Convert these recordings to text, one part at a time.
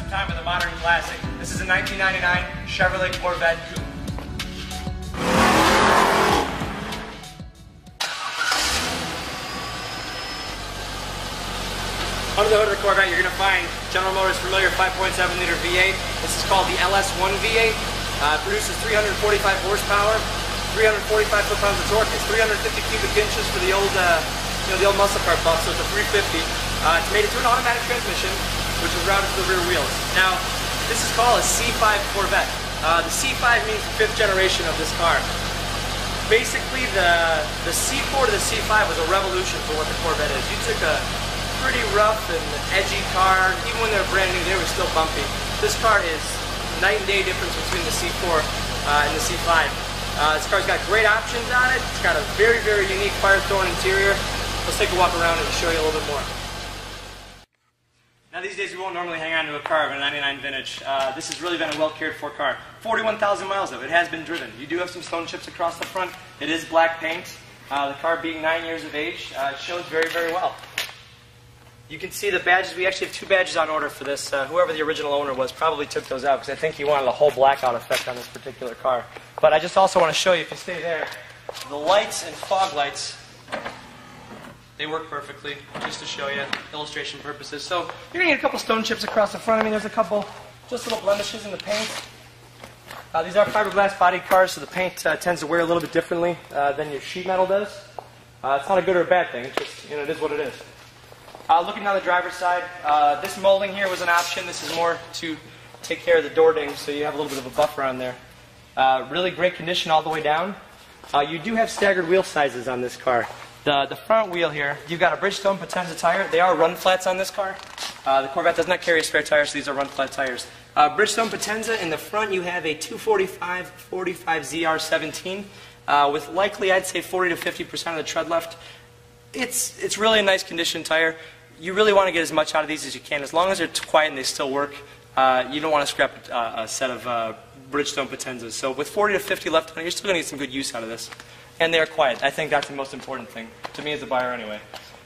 some time with a modern classic. This is a 1999 Chevrolet Corvette Coupe. Under the hood of the Corvette, you're going to find General Motors' familiar 5.7-liter V8. This is called the LS1 V8. It produces 345 horsepower, 345 foot-pounds of torque. It's 350 cubic inches for the old, the old muscle car buff, so it's a 350. It's made into an automatic transmission, which is routed to the rear wheels. Now, this is called a C5 Corvette. The C5 means the 5th generation of this car. Basically, the C4 to the C5 was a revolution for what the Corvette is. You took a pretty rough and edgy car, even when they were brand new, they were still bumpy. This car is night and day difference between the C4 and the C5. This car's got great options on it. It's got a very, very unique Firethorn interior. Let's take a walk around and show you a little bit more. Now these days we won't normally hang on to a car of a 99 vintage. This has really been a well cared for car. 41,000 miles of it has been driven. You do have some stone chips across the front. It is black paint. The car being 9 years of age, it shows very, very well. You can see the badges. We actually have 2 badges on order for this. Whoever the original owner was probably took those out because I think he wanted a whole blackout effect on this particular car. But I just also want to show you, if you stay there, the lights and fog lights, they work perfectly, just to show you, illustration purposes. So you're going to get a couple stone chips across the front. I mean, there's a couple just little blemishes in the paint. These are fiberglass bodied cars, so the paint tends to wear a little bit differently than your sheet metal does. It's not a good or a bad thing. It's just, it is what it is. Looking down the driver's side, this molding here was an option. This is more to take care of the door dings, so you have a little bit of a buffer on there. Really great condition all the way down. You do have staggered wheel sizes on this car. The front wheel here, you've got a Bridgestone Potenza tire. They are run flats on this car. The Corvette does not carry a spare tire, so these are run flat tires. Bridgestone Potenza, in the front you have a 245 ZR17 with likely, I'd say, 40 to 50% of the tread left. It's really a nice condition tire. You really want to get as much out of these as you can. As long as they're quiet and they still work, you don't want to scrap a set of Bridgestone Potenzas. So with 40 to 50 left on it, you're still going to get some good use out of this. And they are quiet. I think that's the most important thing, to me as a buyer anyway.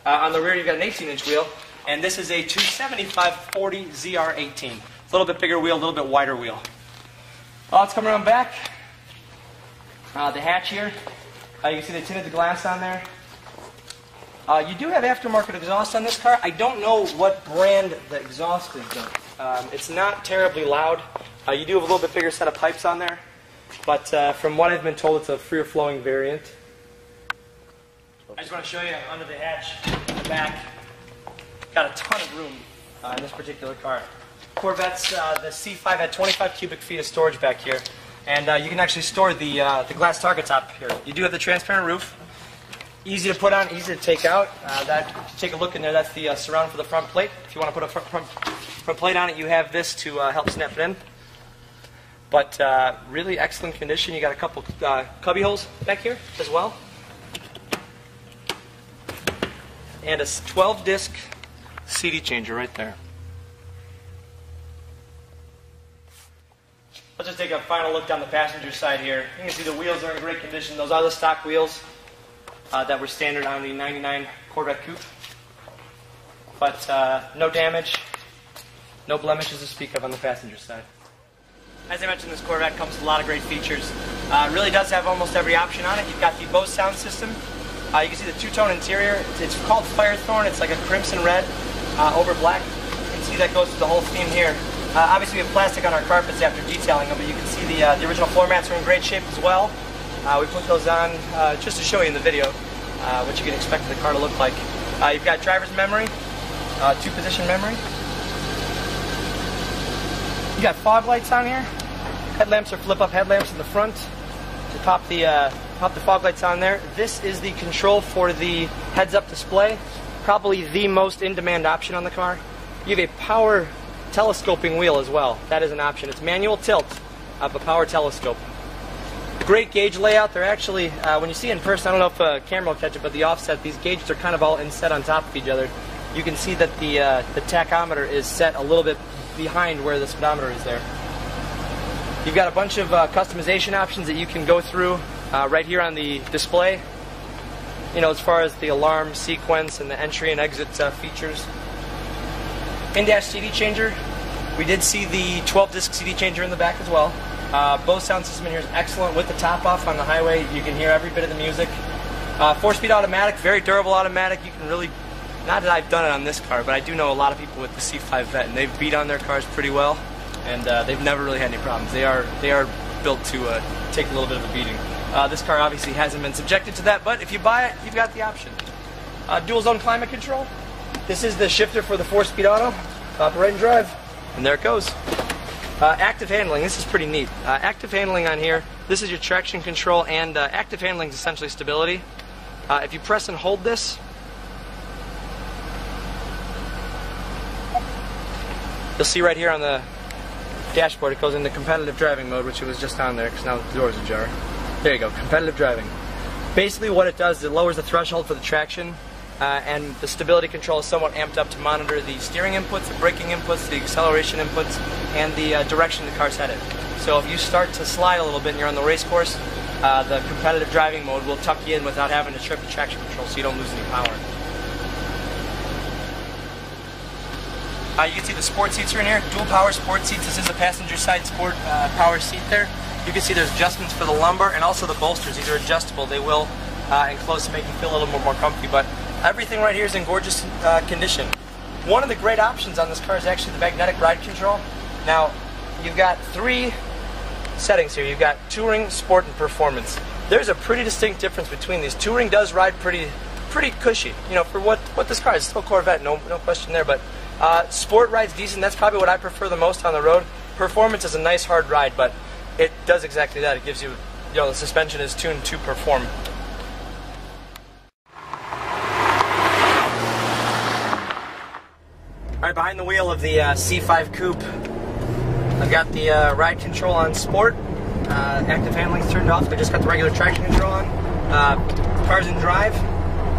On the rear, you've got an 18-inch wheel, and this is a 275/40 ZR18. A little bit bigger wheel, a little bit wider wheel. Let's come around back. The hatch here, you can see they tinted the glass on there. You do have aftermarket exhaust on this car. I don't know what brand the exhaust is though. It's not terribly loud. You do have a little bit bigger set of pipes on there. But from what I've been told, it's a freer flowing variant. I just want to show you under the hatch, in the back. Got a ton of room in this particular car. Corvette's, the C5 had 25 cubic feet of storage back here. And you can actually store the glass target top here. You do have the transparent roof. Easy to put on, easy to take out. If you take a look in there, that's the surround for the front plate. If you want to put a front plate on it, you have this to help snap it in. But really excellent condition. You got a couple cubby holes back here as well. And a 12-disc CD changer right there. Let's just take a final look down the passenger side here. You can see the wheels are in great condition. Those are the stock wheels that were standard on the 99 Corvette Coupe. But no damage, no blemishes to speak of on the passenger side. As I mentioned, this Corvette comes with a lot of great features. It really does have almost every option on it. You've got the Bose sound system. You can see the two-tone interior. It's called Firethorn. It's like a crimson red over black. You can see that goes through the whole theme here. Obviously, we have plastic on our carpets after detailing them, but you can see the original floor mats are in great shape as well. We put those on just to show you in the video what you can expect the car to look like. You've got driver's memory, 2-position memory. You got fog lights on here. Headlamps are flip-up headlamps in the front. To pop the fog lights on there. This is the control for the heads-up display. Probably the most in-demand option on the car. You have a power telescoping wheel as well. That is an option. It's manual tilt, but power telescope. Great gauge layout. They're actually, when you see it in person, I don't know if a camera will catch it, but the offset, these gauges are kind of all inset on top of each other. You can see that the tachometer is set a little bit behind where the speedometer is there. You've got a bunch of customization options that you can go through right here on the display. You know, as far as the alarm sequence and the entry and exit features. In-dash CD changer. We did see the 12-disc CD changer in the back as well. Bose sound system in here is excellent. With the top off on the highway, you can hear every bit of the music. 4-speed automatic, very durable automatic. You can really, not that I've done it on this car, but I do know a lot of people with the C5 Vet, and they've beat on their cars pretty well, and they've never really had any problems. They are built to take a little bit of a beating. This car obviously hasn't been subjected to that, but if you buy it, you've got the option. Dual zone climate control. This is the shifter for the 4-speed auto. Pop it right and drive, and there it goes. Active handling, this is pretty neat. Active handling on here, this is your traction control, and active handling is essentially stability. If you press and hold this, you'll see right here on the dashboard it goes into competitive driving mode, which it was just on there because now the door's ajar. There you go, competitive driving. Basically what it does is it lowers the threshold for the traction, and the stability control is somewhat amped up to monitor the steering inputs, the braking inputs, the acceleration inputs, and the direction the car's headed. So if you start to slide a little bit and you're on the race course, the competitive driving mode will tuck you in without having to trip the traction control so you don't lose any power. You can see the sport seats are in here, dual power sport seats. This is a passenger side sport power seat there. You can see there's adjustments for the lumbar and also the bolsters. These are adjustable. They will enclose to make you feel a little more comfy, but everything right here is in gorgeous condition. One of the great options on this car is actually the magnetic ride control. Now, you've got 3 settings here. You've got Touring, Sport, and Performance. There's a pretty distinct difference between these. Touring does ride pretty cushy, you know, for what this car is. It's still Corvette, no question there, but Sport rides decent. That's probably what I prefer the most on the road. Performance is a nice hard ride, but it does exactly that. It gives you, the suspension is tuned to perform. Alright, behind the wheel of the C5 Coupe, I've got the ride control on Sport. Active handling's turned off. I just got the regular traction control on. The car's in drive,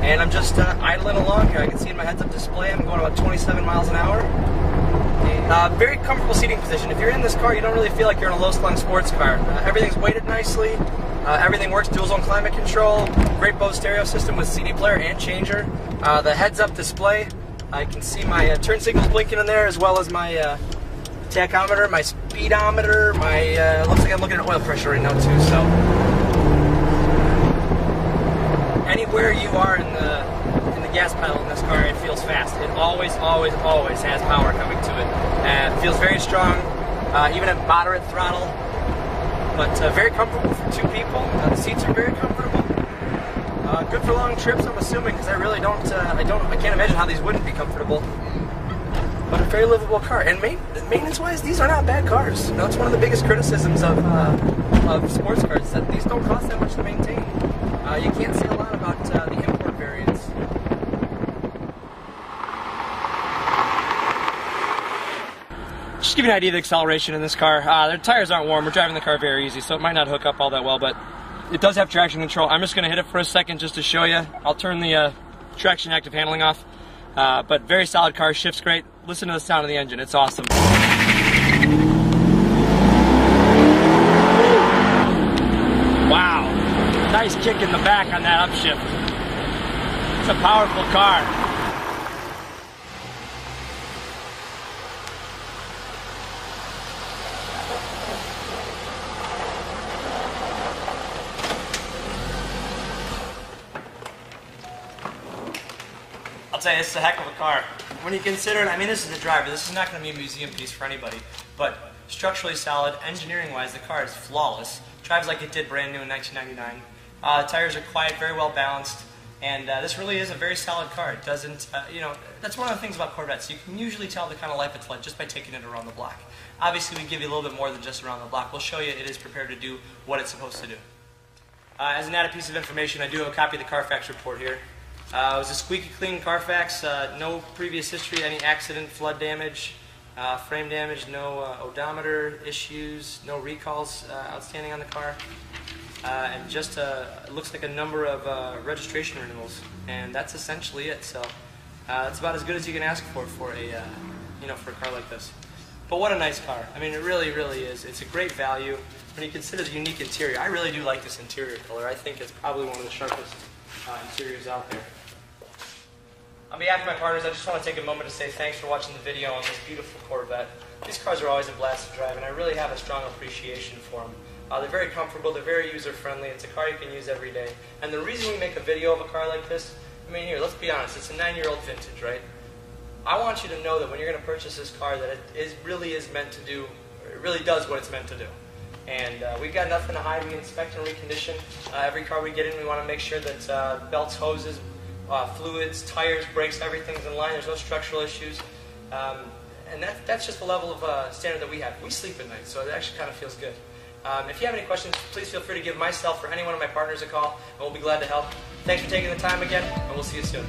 and I'm just idling along here. I can see in my heads-up display I'm going about 27 miles an hour. Very comfortable seating position. If you're in this car, you don't really feel like you're in a low-slung sports car. Everything's weighted nicely. Everything works. Dual zone climate control. Great Bose stereo system with CD player and changer. The heads-up display. I can see my turn signals blinking in there, as well as my tachometer, my speedometer, my looks like I'm looking at oil pressure right now too. So anywhere you are in the gas pedal in this car, it feels fast. It always has power coming to it. It feels very strong, even at moderate throttle. But very comfortable for 2 people. The seats are very comfortable. Good for long trips, I'm assuming, because I really don't. I can't imagine how these wouldn't be comfortable. But a very livable car. And maintenance-wise, these are not bad cars. You know, it's one of the biggest criticisms of sports cars, is that these don't cost that much to maintain. You can't say a lot about the import variants. Just to give you an idea of the acceleration in this car, their tires aren't warm. We're driving the car very easy, so it might not hook up all that well, but it does have traction control. I'm just going to hit it for a second just to show you. I'll turn the traction active handling off. But very solid car, shifts great. Listen to the sound of the engine, it's awesome. Wow, nice kick in the back on that upshift. It's a powerful car. I'll tell you, it's a heck of a car. When you consider it, I mean, this is the driver. This is not going to be a museum piece for anybody, but structurally solid, engineering-wise, the car is flawless. Drives like it did brand new in 1999. The tires are quiet, very well balanced, and this really is a very solid car. It doesn't, that's one of the things about Corvettes. You can usually tell the kind of life it's led just by taking it around the block. Obviously, we give you a little bit more than just around the block. We'll show you it is prepared to do what it's supposed to do. As an added piece of information, I do have a copy of the Carfax report here. It was a squeaky clean Carfax, no previous history, any accident, flood damage, frame damage, no odometer issues, no recalls outstanding on the car, and just it looks like a number of registration renewals, and that's essentially it. So that's about as good as you can ask for a for a car like this. But what a nice car! I mean, it really is. It's a great value when you consider the unique interior. I really do like this interior color. I think it's probably one of the sharpest interiors out there. On behalf of my partners, I just want to take a moment to say thanks for watching the video on this beautiful Corvette. These cars are always a blast to drive, and I really have a strong appreciation for them. They're very comfortable, they're very user-friendly, it's a car you can use every day. And the reason we make a video of a car like this, I mean, here, let's be honest, it's a 9-year-old vintage, right? I want you to know that when you're going to purchase this car that it really is meant to do, it really does what it's meant to do. And we've got nothing to hide. We inspect and recondition every car we get in. We want to make sure that belts, hoses, fluids, tires, brakes, everything's in line. There's no structural issues. And that's just the level of standard that we have. We sleep at night, so it actually kind of feels good. If you have any questions, please feel free to give myself or any one of my partners a call, and we'll be glad to help. Thanks for taking the time again, and we'll see you soon.